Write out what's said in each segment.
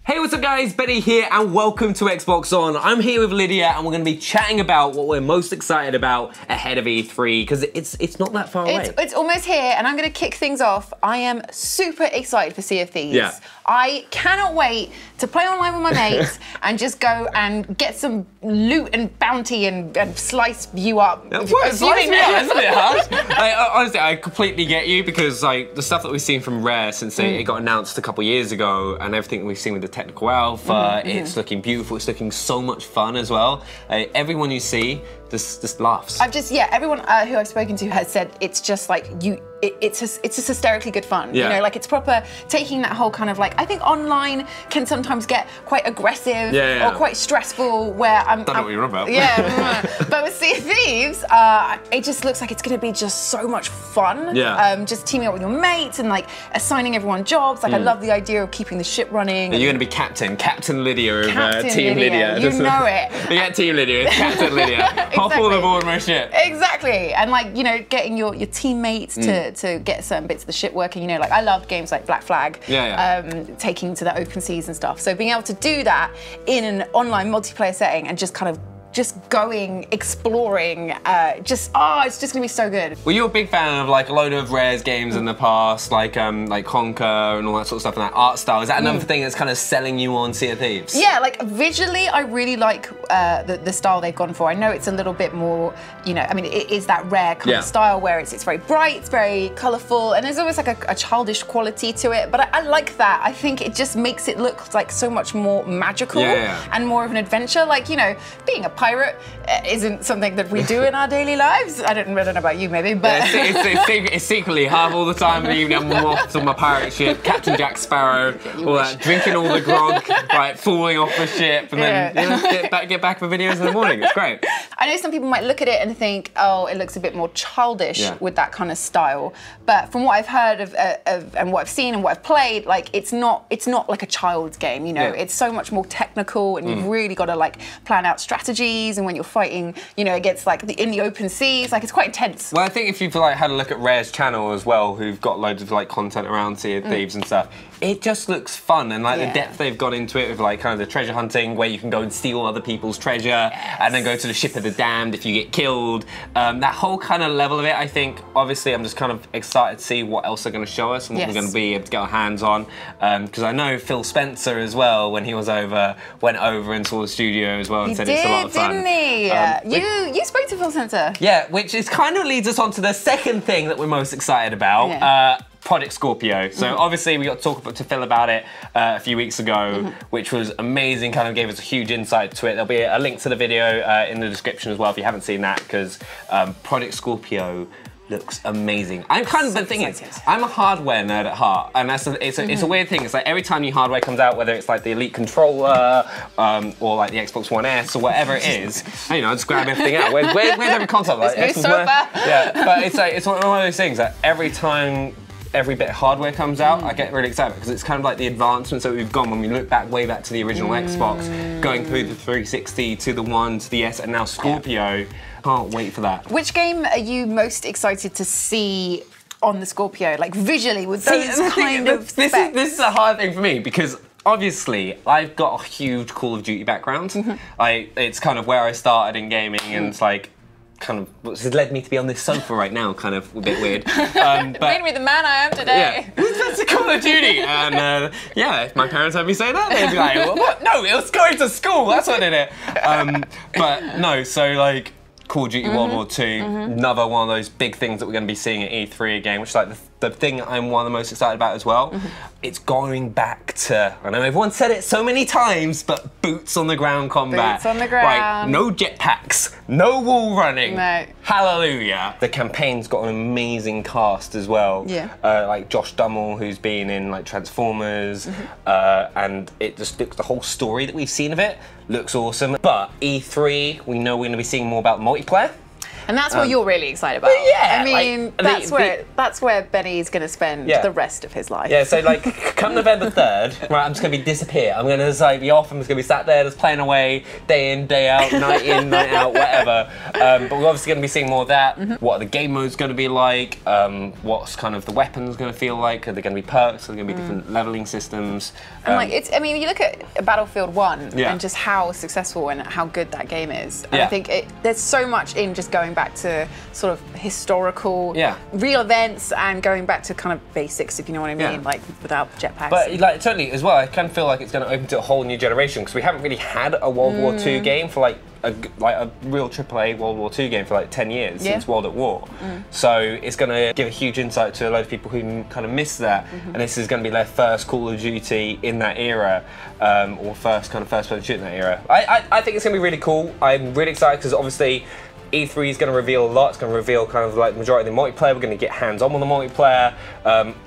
Hey, what's up guys, Benny here and welcome to Xbox On. I'm here with Lydia and we're going to be chatting about what we're most excited about ahead of E3 because it's not that far away. It's almost here and I'm going to kick things off. I am super excited for Sea of Thieves. Yeah. I cannot wait to play online with my mates and just go and get some loot and bounty and slice you up. Slice me up, isn't it, huh? Honestly, I completely get you because like the stuff that we've seen from Rare since it got announced a couple years ago and everything we've seen with the technical alpha, it's looking beautiful, it's looking so much fun as well. Everyone you see just laughs. Everyone who I've spoken to has said it's just like it's just hysterically good fun. Yeah. You know, like it's proper taking that whole kind of like, I think online can sometimes get quite aggressive or quite stressful where I'm... Don't know what you're on about. Yeah, but with Sea of Thieves, it just looks like it's gonna be just so much fun. Yeah. Just teaming up with your mates and like assigning everyone jobs. Like I love the idea of keeping the ship running. You're gonna be Captain Lydia over Team Lydia. You know it. Yeah, Team Lydia, it's Captain Lydia. Hop all aboard my ship. Exactly, and like, you know, getting your teammates to get certain bits of the ship working. You know, like I loved games like Black Flag, taking to the open seas and stuff. So being able to do that in an online multiplayer setting and just kind of going, exploring, it's just gonna be so good. Were you a big fan of like a load of Rare's games in the past, like Conquer and all that sort of stuff, and that art style? Is that another thing that's kind of selling you on Sea of Thieves? Yeah, like visually, I really like the style they've gone for. I know it's a little bit more, you know, I mean, it is that Rare kind of style where it's very bright, it's very colourful, and there's almost like a childish quality to it. But I like that. I think it just makes it look like so much more magical and more of an adventure. Like, you know, being a pirate isn't something that we do in our daily lives. I don't know about you, maybe, but it's secretly half all the time of the evening I'm off on my pirate ship, Captain Jack Sparrow, all that, drinking all the grog, right, falling off the ship, and then get back for videos in the morning. It's great. I know some people might look at it and think, oh, it looks a bit more childish with that kind of style. But from what I've heard of and what I've seen and what I've played, like it's not like a child's game. You know, it's so much more technical, and you've really got to like plan out strategies. And when you're fighting, you know, against like in the open seas, like it's quite intense. Well, I think if you've like had a look at Rare's channel as well, who've got loads of like content around Sea of Thieves and stuff, it just looks fun, and like the depth they've gone into it with like kind of the treasure hunting, where you can go and steal other people's treasure and then go to the ship of the damned if you get killed. That whole kind of level of it, I think, obviously I'm just kind of excited to see what else they're going to show us and what we're going to be able to get our hands on. Because I know Phil Spencer as well, when he was over, went over and saw the studio as well and said it's a lot of fun. Didn't he? You spoke to Phil Spencer. Yeah, which is kind of leads us on to the second thing that we're most excited about. Project Scorpio. So obviously we got to talk to Phil about it a few weeks ago, which was amazing, kind of gave us a huge insight to it. There'll be a link to the video in the description as well if you haven't seen that, because Project Scorpio looks amazing. I'm kind of, the thing is, I'm a hardware nerd at heart, and it's a weird thing. It's like every time new hardware comes out, whether it's like the Elite controller or like the Xbox One S or whatever it is, you know, I just grab everything out. Where's every console? Like, but it's one of those things that every time every bit of hardware comes out, I get really excited because it's kind of like the advancements that we've gone when we look back way back to the original Xbox, going through the 360 to the One to the S, and now Scorpio. Can't wait for that. Which game are you most excited to see on the Scorpio, like visually with those kind of specs? This is a hard thing for me because obviously I've got a huge Call of Duty background. It's kind of where I started in gaming, and it's like kind of what has led me to be on this sofa right now, kind of a bit weird. But made me the man I am today. That's a Call of Duty, and if my parents heard me say that, they'd be like, well, what? No, it was going to school. That's what did it. But no, so like Call of Duty World War II, another one of those big things that we're going to be seeing at E3 again, which is like the thing I'm one of the most excited about as well. It's going back to, I know everyone said it so many times, but boots on the ground combat. Boots on the ground. Right, no jetpacks, no wall running. No. Hallelujah. The campaign's got an amazing cast as well. Like Josh Duhamel, who's been in like Transformers, and it just looks, the whole story that we've seen of it looks awesome. But E3, we know we're going to be seeing more about multiplayer. And that's what you're really excited about. Yeah. I mean, that's where Benny's going to spend the rest of his life. Yeah, so like, come November 3rd, right, I'm just going to be disappear. I'm going to like be off, I'm just going to be sat there just playing away, day in, day out, night in, night out, whatever. But we're obviously going to be seeing more of that. What are the game modes going to be like? What's kind of the weapons going to feel like? Are there going to be perks? Are there going to be different leveling systems? And like, I mean, you look at Battlefield 1 and just how successful and how good that game is. And I think there's so much in just going back to sort of historical, real events and going back to kind of basics, if you know what I mean, like without jetpacks. But like totally as well, I kind of feel like it's going to open to a whole new generation because we haven't really had a World War II game for like a real AAA World War II game for like 10 years since World at War. So it's going to give a huge insight to a lot of people who kind of miss that, and this is going to be their first Call of Duty in that era, or first kind of first-person shooter in that era. I think it's going to be really cool. I'm really excited because obviously E3 is going to reveal a lot. It's going to reveal kind of like the majority of the multiplayer. We're going to get hands-on with the multiplayer,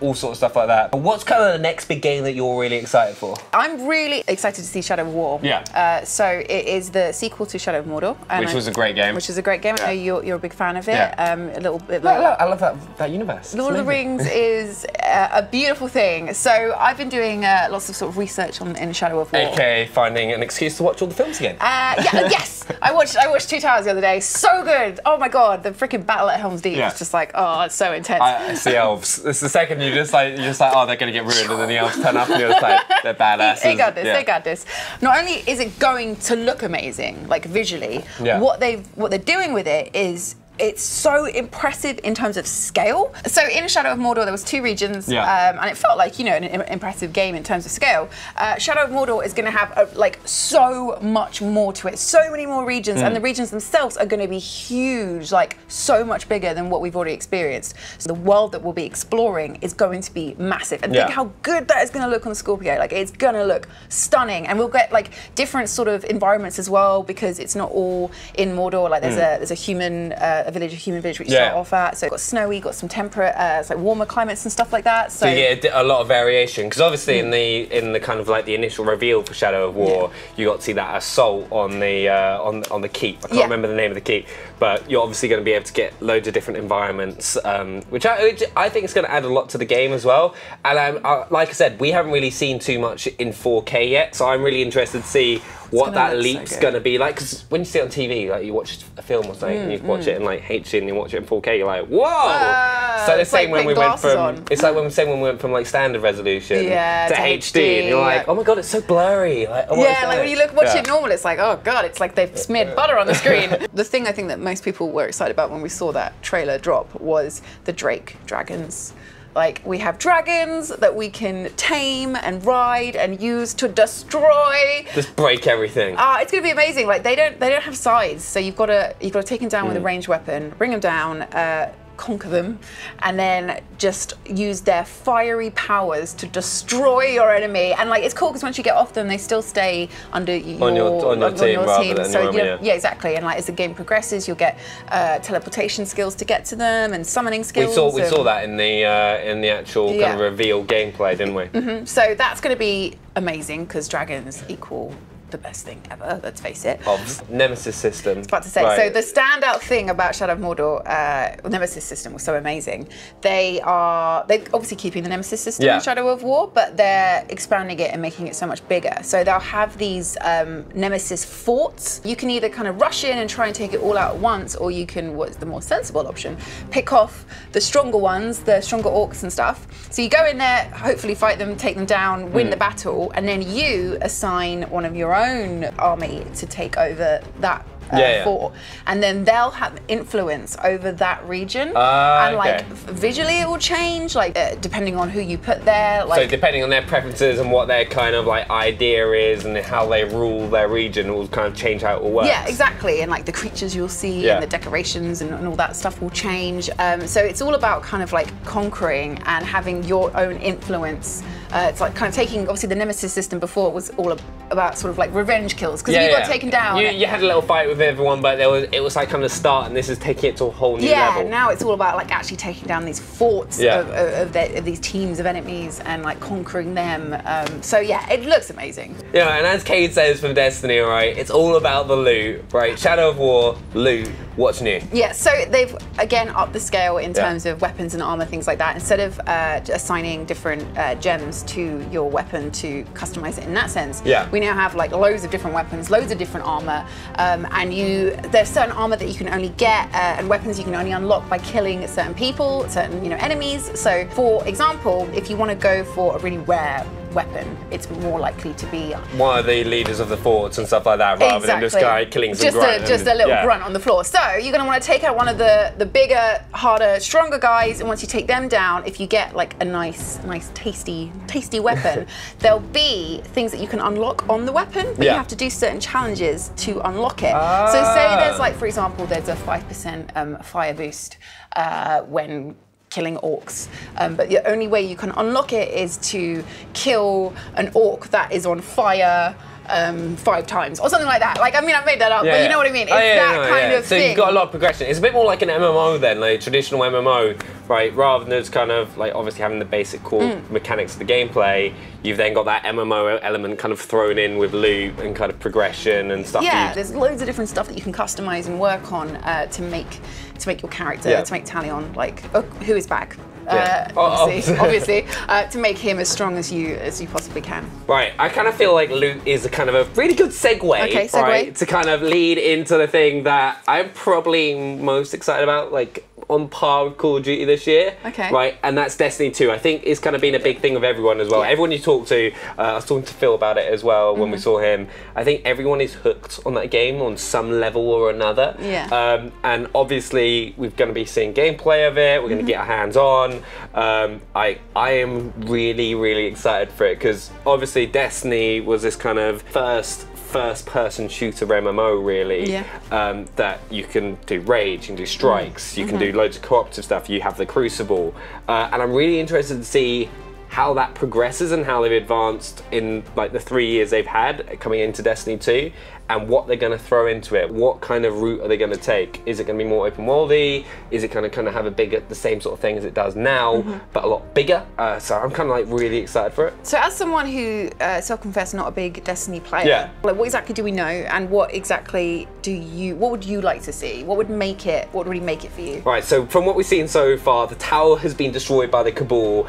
all sorts of stuff like that. But what's kind of the next big game that you're really excited for? I'm really excited to see Shadow of War. Yeah. So it is the sequel to Shadow of Mordor. Which was a great game. Which is a great game. I know you're a big fan of it. A little bit like... I love that universe. Lord of the Rings is a beautiful thing. So I've been doing lots of sort of research in Shadow of War. AKA finding an excuse to watch all the films again. Yes. I watched 2 Towers the other day. So good. Oh my god, the freaking battle at Helm's Deep is just like, oh, it's so intense. It's the elves. It's the second you're just like, oh, they're gonna get ruined, and then the elves turn up and you're just like, they're badasses. They got this. They got this. Not only is it going to look amazing, like visually, what they're doing with it is. It's so impressive in terms of scale. So in Shadow of Mordor, there was 2 regions, and it felt like, you know, an impressive game in terms of scale. Shadow of Mordor is going to have like so much more to it, so many more regions, and the regions themselves are going to be huge, like so much bigger than what we've already experienced. So the world that we'll be exploring is going to be massive, and think how good that is going to look on the Scorpio. Like it's going to look stunning, and we'll get like different sort of environments as well because it's not all in Mordor. Like there's a human. A human village which you start off at. So you've got snowy, got some temperate, it's like warmer climates and stuff like that. So you get a lot of variation because obviously in the kind of like the initial reveal for Shadow of War, you got to see that assault on the keep. I can't remember the name of the keep, but you're obviously going to be able to get loads of different environments, which I think is going to add a lot to the game as well. And like I said, we haven't really seen too much in 4K yet, so I'm really interested to see what that leap's going to be like. Because when you see it on TV, like you watch a film or something, and you watch it in like HD and you watch it in 4K, you're like, whoa! So the same when we went from it's like when we went from like standard resolution to HD, and you're like, oh my god, it's so blurry. Like, like when you watch it normal, it's like, oh god, it's like they've smeared butter on the screen. The thing I think that most people were excited about when we saw that trailer drop was the Drake dragons. Like, we have dragons that we can tame and ride and use to destroy. Just break everything. It's gonna be amazing. Like, they don't have sides, so you've got to take them down with a ranged weapon, bring them down, conquer them, and then just use their fiery powers to destroy your enemy. And like, it's cool because once you get off them, they still stay under your team. So yeah, exactly. And like, as the game progresses, you'll get teleportation skills to get to them and summoning skills. We saw that in the actual kind of reveal gameplay, didn't we? So that's going to be amazing because dragons equal the best thing ever, let's face it. Nemesis system. I was about to say, so the standout thing about Shadow of Mordor, Nemesis system was so amazing. They're obviously keeping the Nemesis system in Shadow of War, but they're expanding it and making it so much bigger. So they'll have these Nemesis forts. You can either kind of rush in and try and take it all out at once, or you can, what's the more sensible option, pick off the stronger ones, the stronger orcs and stuff. So you go in there, hopefully fight them, take them down, win the battle, and then you assign one of your own army to take over that fort, and then they'll have influence over that region, and like visually it will change, like depending on who you put there. Like, so depending on their preferences and what their kind of like idea is and how they rule their region will kind of change how it will work. Yeah, exactly, and like the creatures you'll see and the decorations and all that stuff will change. So it's all about kind of like conquering and having your own influence it's like kind of taking, obviously the Nemesis system before was all about sort of like revenge kills, because you got taken down. You had a little fight with everyone, but it was like kind of start, and this is taking it to a whole new level. Yeah, now it's all about like actually taking down these forts of these teams of enemies and like conquering them. So yeah, it looks amazing. Yeah, and as Cade says from Destiny, right, it's all about the loot, right? Shadow of War, loot, what's new? Yeah, so they've again upped the scale in terms of weapons and armor, things like that. Instead of assigning different gems to your weapon to customize it in that sense, we now have like loads of different weapons, loads of different armor, and there's certain armor that you can only get and weapons you can only unlock by killing certain people, certain enemies. So for example, if you want to go for a really rare weapon, it's more likely to be one of the leaders of the forts and stuff like that, rather than this guy killing some grunt. Just a little grunt on the floor. So you're going to want to take out one of the bigger, harder, stronger guys, and once you take them down, if you get like a nice tasty weapon, there'll be things that you can unlock on the weapon, but you have to do certain challenges to unlock it. So say there's like, for example, there's a 5% fire boost when killing orcs, but the only way you can unlock it is to kill an orc that is on fire 5 times or something like that. Like, I mean, I've made that up, but you know what I mean? It's that kind of thing. So you've got a lot of progression. It's a bit more like an MMO then, like a traditional MMO, right? Rather than just kind of like obviously having the basic core mechanics of the gameplay, you've then got that MMO element kind of thrown in with loot and kind of progression and stuff. Yeah, there's loads of different stuff that you can customize and work on to make your character, to make Talion like who is back. Obviously, to make him as strong as you possibly can. Right, I kind of feel like loot is a kind of a really good segue, right, to kind of lead into the thing that I'm probably most excited about, like on par with Call of Duty this year. Right, and that's Destiny 2. I think it's kind of been a big thing of everyone as well. Everyone you talk to, I was talking to Phil about it as well when we saw him. I think everyone is hooked on that game on some level or another. And obviously we're going to be seeing gameplay of it. We're going to get our hands on. I am really excited for it, because obviously Destiny was this kind of first-person shooter MMO, really, that you can do raids, you can do strikes, you can do loads of cooperative stuff. You have the Crucible, and I'm really interested to see how that progresses and how they've advanced in like the 3 years they've had coming into Destiny 2, and what they're going to throw into it. What kind of route are they going to take? Is it going to be more open worldy? Is it going to kind of have the same sort of thing as it does now, but a lot bigger? So I'm kind of like really excited for it. So as someone who self-confessed not a big Destiny player, like what exactly do we know, and what exactly what would you like to see? What would really make it for you? Right, so from what we've seen so far, the tower has been destroyed by the Cabal,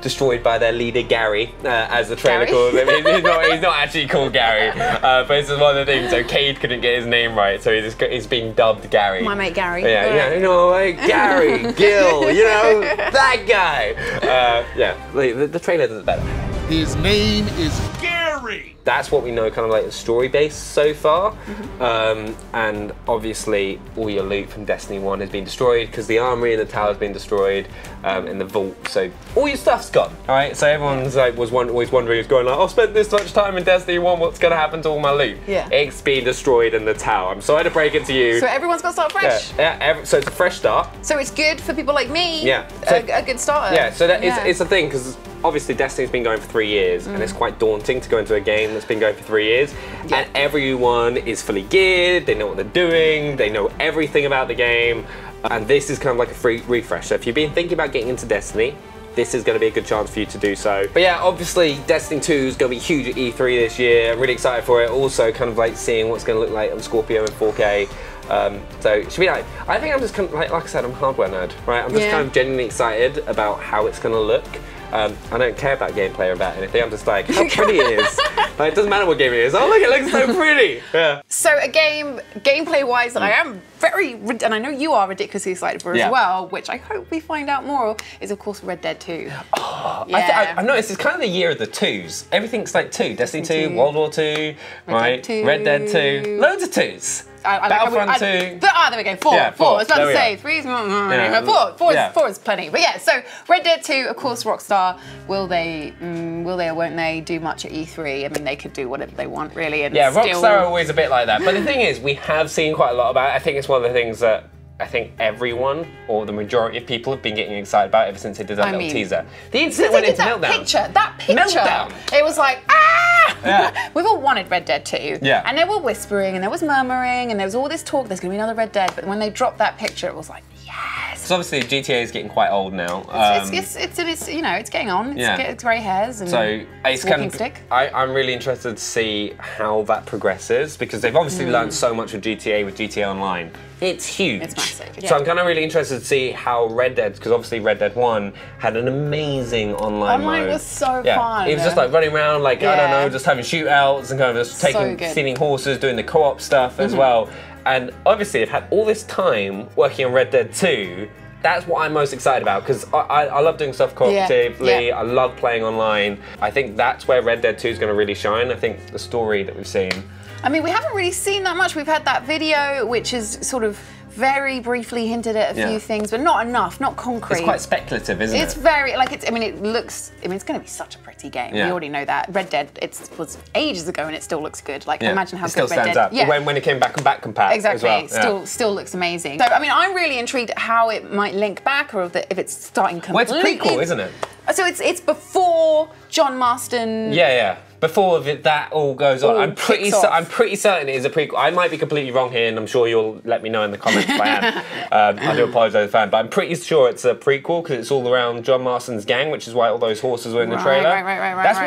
destroyed by their leader Gary, as the trailer calls him. He's not actually called Gary, but this is one of the things. So Cade couldn't get his name right, so he's being dubbed Gary. My mate Gary. Like Gary, Gil, that guy. The trailer does it better. His name is Gary. That's what we know, kind of like the story base so far. And obviously all your loot from Destiny 1 has been destroyed, because the armory and the tower has been destroyed, and the vault. So all your stuff's gone. All right. So everyone's like always wondering, is going like, I've spent this much time in Destiny 1. What's going to happen to all my loot? It's been destroyed in the tower. I'm sorry to break it to you. So everyone's got to start fresh. So it's a fresh start. So it's good for people like me. So, a good starter. So it's a thing, because obviously Destiny's been going for 3 years, and it's quite daunting to go into a game that's been going for 3 years, and everyone is fully geared, they know what they're doing, they know everything about the game, and this is kind of like a free refresh. So if you've been thinking about getting into Destiny, this is going to be a good chance for you to do so. But yeah, obviously Destiny 2 is going to be huge at E3 this year. I'm really excited for it. Also kind of like seeing what's going to look like on Scorpio in 4K. So it should be like, I think I'm just kind of, like I said, I'm a hardware nerd, right? I'm just kind of genuinely excited about how it's going to look. I don't care about gameplay or about anything. I'm just like, how pretty it is. Like, it doesn't matter what game it is. Oh, look, it looks so pretty. So a game, gameplay-wise, that I am and I know you are ridiculously excited for as well, which I hope we find out more of, is of course Red Dead 2. I've noticed it's kind of the year of the twos. Everything's like 2. Destiny 2, World War 2, right? Red Dead 2. Loads of 2s. Battlefront 2. There we go. 4. I was about to say 3 is 4 is plenty. But yeah, so Red Dead 2, of course, Rockstar. Will they or won't they do much at E3? I mean, they could do whatever they want, really. And Rockstar are always a bit like that. But the thing is, we have seen quite a lot about it. I think it's one of the things that I think everyone, or the majority of people, have been getting excited about it ever since they did that little teaser. The internet went into meltdown. That picture, meltdown. It was like, ah! Yeah. We've all wanted Red Dead 2. Yeah. And they were whispering, and there was murmuring, and there was all this talk, there's going to be another Red Dead, but when they dropped that picture, it was like, yes! So obviously GTA is getting quite old now. It's you know, it's getting on. It's grey hairs and it's walking stick. I'm really interested to see how that progresses, because they've obviously learned so much with GTA Online. It's huge. It's massive. Yeah. So I'm kind of really interested to see how Red Dead, because obviously Red Dead 1 had an amazing online mode. Online was so fun. It was just like running around, like, I don't know, just having shootouts and kind of just stealing horses, doing the co-op stuff as well. And obviously they've had all this time working on Red Dead 2. That's what I'm most excited about, because I love doing stuff cooperatively. I love playing online. I think that's where Red Dead 2 is going to really shine. I think the story that we've seen. I mean, we haven't really seen that much. We've had that video, which is sort of very briefly hinted at a few things, but not enough, not concrete. It's quite speculative, isn't it? It's very, like, I mean, it looks, I mean, it's going to be such a pretty game. We already know that. Red Dead, it was ages ago and it still looks good. Like, imagine how good Red Dead. Up. When it came back and back compat exactly. as well. Still looks amazing. So, I mean, I'm really intrigued at how it might link back, or if it's starting completely. Well, it's a prequel, isn't it? So it's before John Marston. Yeah. Before that all goes on, I'm pretty certain it is a prequel. I might be completely wrong here, and I'm sure you'll let me know in the comments if I am. I do apologise to the fan, but I'm pretty sure it's a prequel because it's all around John Marston's gang, which is why all those horses were in the trailer. Right. That's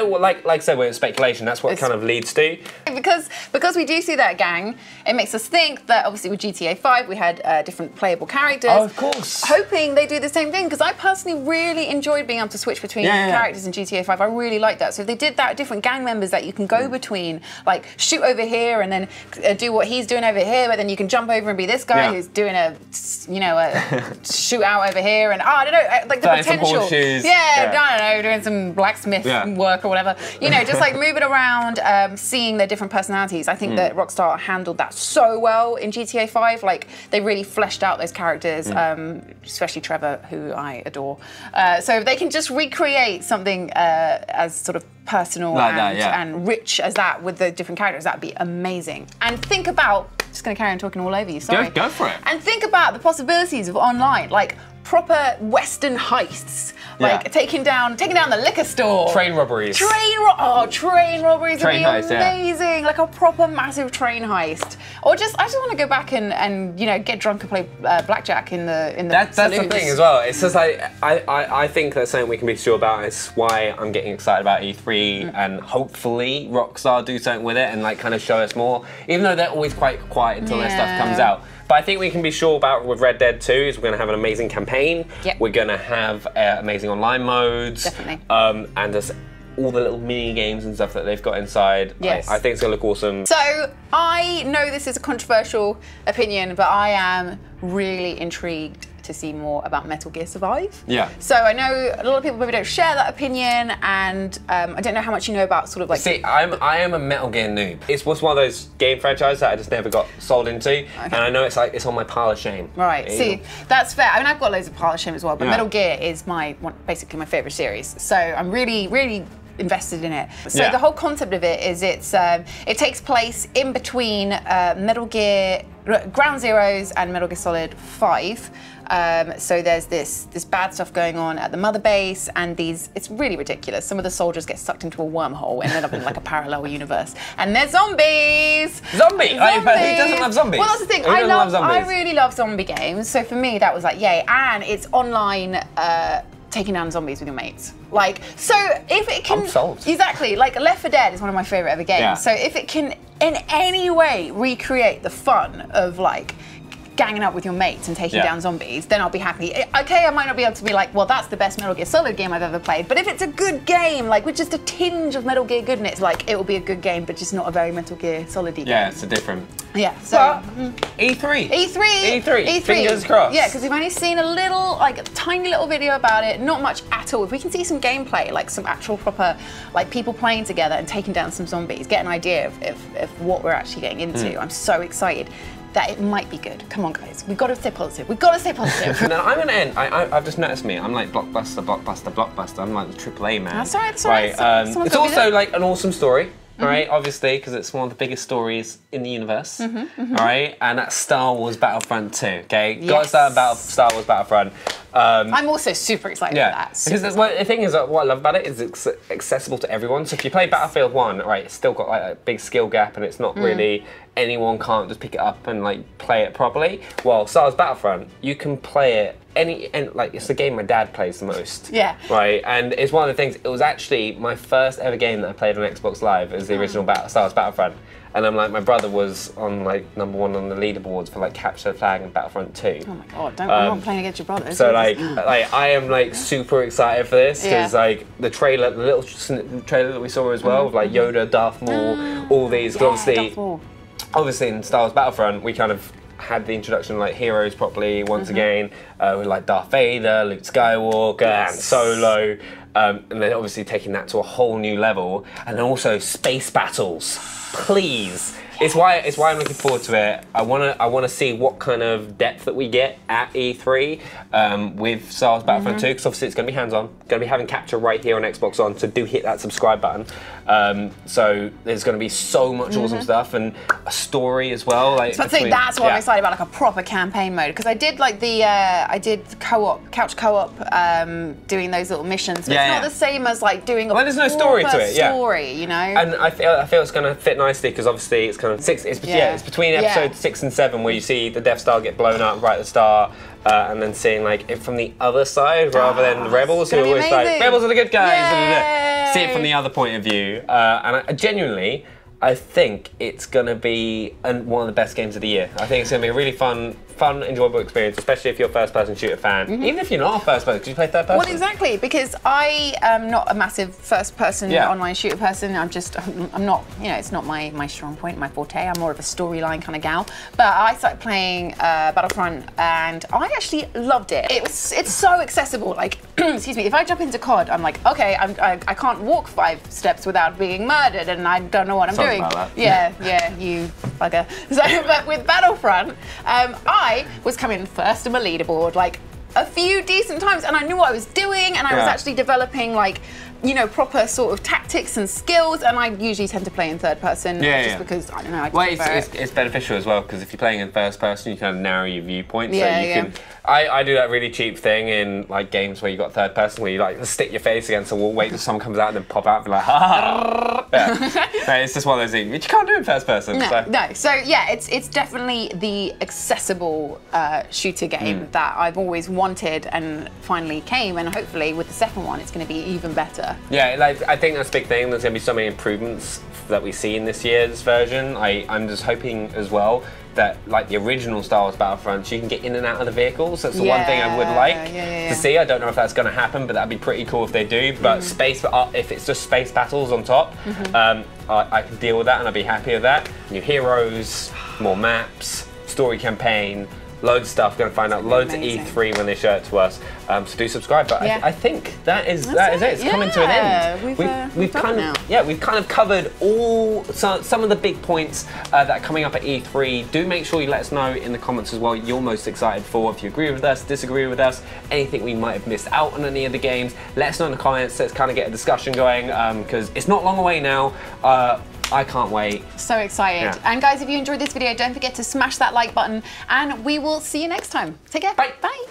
what, like I said, when it's speculation, that's what it kind of leads to. Because we do see that gang, it makes us think that obviously with GTA 5 we had different playable characters. Oh, of course. Hoping they do the same thing, because I personally really enjoyed being able to switch between characters in GTA 5. I really liked that. So if they did that, different gang members that you can go between, like shoot over here and then do what he's doing over here, but then you can jump over and be this guy who's doing a shootout over here, and I don't know, like the potential. Some horseshoes. I don't know, doing some blacksmith work or whatever. You know, just like moving around, seeing their different personalities. I think that Rockstar handled that so well in GTA 5. Like they really fleshed out those characters, especially Trevor, who I adore. So if they can just recreate something as sort of personal like and rich as that with the different characters, that'd be amazing. And think about, just gonna carry on talking all over you, sorry. Go for it. And think about the possibilities of online, like proper Western heists, like taking down the liquor store. Train robberies. Train robberies would be amazing. Like a proper massive train heist. Or I just want to go back and you know, get drunk and play blackjack in the That's the thing as well. It's just like I think that's something we can be sure about. It's why I'm getting excited about E3 and hopefully Rockstar do something with it and like kind of show us more. Even though they're always quite quiet until their stuff comes out. But I think we can be sure about with Red Dead 2 is we're going to have an amazing campaign. We're going to have amazing online modes. Definitely. And just all the little mini games and stuff that they've got inside. Yes. I think it's going to look awesome. So I know this is a controversial opinion, but I am really intrigued to see more about Metal Gear Survive. So I know a lot of people maybe don't share that opinion, and I don't know how much you know about sort of like. See, I am a Metal Gear noob. It's one of those game franchises that I just never got sold into, and I know it's on my pile of shame. Right. See, that's fair. I mean, I've got loads of pile of shame as well, but Metal Gear is basically my favourite series. So I'm really invested in it. So the whole concept of it is it takes place in between Metal Gear Ground Zeroes and Metal Gear Solid 5. So there's this bad stuff going on at the mother base, and it's really ridiculous. Some of the soldiers get sucked into a wormhole and end up in like a parallel universe. And they're zombies! Zombies! Who doesn't love zombies? Well, that's the thing. I really love zombie games. So for me, that was like, yay. And it's online taking down zombies with your mates. Like, so if it can... I'm sold. Exactly. Like, Left 4 Dead is one of my favourite ever games. So if it can in any way recreate the fun of like ganging up with your mates and taking down zombies, then I'll be happy. Okay, I might not be able to be like, well, that's the best Metal Gear Solid game I've ever played, but if it's a good game, like with just a tinge of Metal Gear goodness, like it will be a good game, but just not a very Metal Gear Solid-y game. Yeah, it's a different. Yeah, so... E3. Fingers crossed. Yeah, because we've only seen a little, like a tiny little video about it, not much at all. If we can see some gameplay, like some actual proper, like people playing together and taking down some zombies, get an idea of what we're actually getting into, I'm so excited that it might be good. Come on, guys. We've got to stay positive. We've got to stay positive. And then I'm going to end. I've just noticed me. I'm like blockbuster. I'm like the AAA man. That's all right. That's all right. It's also like an awesome story. all right? Obviously, because it's one of the biggest stories in the universe, all right? And that's Star Wars Battlefront 2, okay? Got to start about Star Wars Battlefront. I'm also super excited for that. Because the thing is, what I love about it is it's accessible to everyone. So if you play Battlefield 1, right, it's still got like a big skill gap and it's not really, anyone can't just pick it up and like play it properly. Well, Star Wars Battlefront, you can play it like it's the game my dad plays the most. Yeah. Right, and it's one of the things, it was actually my first ever game that I played on Xbox Live as the original Star Wars Battlefront. And I'm like, my brother was on like #1 on the leaderboards for like Capture the Flag and Battlefront 2. Oh my god, I'm not playing against your brother. So like I am like super excited for this because like the trailer, the little trailer that we saw as well, with like Yoda, Darth Maul, all these. Obviously in Star Wars Battlefront, we kind of had the introduction of like heroes properly once again, with like Darth Vader, Luke Skywalker, and Solo. And then obviously taking that to a whole new level, and then also space battles. Please, it's why I'm looking forward to it. I wanna see what kind of depth that we get at E3 with Star Wars Battlefront 2, because obviously it's gonna be hands-on. Gonna be having capture right here on Xbox One, so do hit that subscribe button. So there's gonna be so much awesome stuff and a story as well. Like, so I'd say that's what I'm excited about, like a proper campaign mode. Because I did like the couch co-op, doing those little missions. But it's not the same as like doing a there's no story to it. Story, you know. And I feel it's gonna fit nicely because obviously it's kind of it's between episode 6 and 7 where you see the Death Star get blown up right at the start. And then seeing like it from the other side rather than the Rebels, who are always like, Rebels are the good guys. See it from the other point of view. And I genuinely, I think it's going to be one of the best games of the year. I think it's going to be a really fun, enjoyable experience, especially if you're a first-person shooter fan. Even if you're not a first-person, because you play third-person. Well, exactly, because I am not a massive first-person online shooter person. I'm not, you know, it's not my strong point, my forte. I'm more of a storyline kind of gal. But I started playing Battlefront, and I actually loved it. It's so accessible. Like, excuse me, if I jump into COD, I'm like, okay, I can't walk 5 steps without being murdered, and I don't know what I'm doing. About that. Yeah, you bugger. So, but with Battlefront, I was coming first on my leaderboard like a few decent times, and I knew what I was doing, and I was actually developing like, you know, proper sort of tactics and skills, and I usually tend to play in third person just because, I don't know, I it's beneficial as well, because if you're playing in first person, you kind of narrow your viewpoint. So you can. I do that really cheap thing in like games where you got third person, where you like stick your face against a wall, wait till someone comes out, and then pop out and be like, ha ha. It's just one of those things which you can't do in first person. No. So yeah, it's definitely the accessible shooter game that I've always wanted, and finally came, and hopefully with the second one, it's going to be even better. Yeah, like I think that's a big thing. There's going to be so many improvements that we see in this year's version. I'm just hoping as well that, like the original Star Wars Battlefront, you can get in and out of the vehicles. That's the one thing I would like to see. I don't know if that's going to happen, but that'd be pretty cool if they do. But if it's just space battles on top, I can deal with that, and I'd be happy with that. New heroes, more maps, story campaign, loads of stuff. Going to find out loads at E3 when they show it to us. So do subscribe. But I think that is it. It's coming to an end. We've kind of covered some of the big points that are coming up at E3. Do make sure you let us know in the comments as well what you're most excited for. If you agree with us, disagree with us, anything we might have missed out on any of the games, let us know in the comments. Let's kind of get a discussion going, because it's not long away now. I can't wait. So excited. Yeah. And guys, if you enjoyed this video, don't forget to smash that like button, and we will see you next time. Take care. Bye. Bye.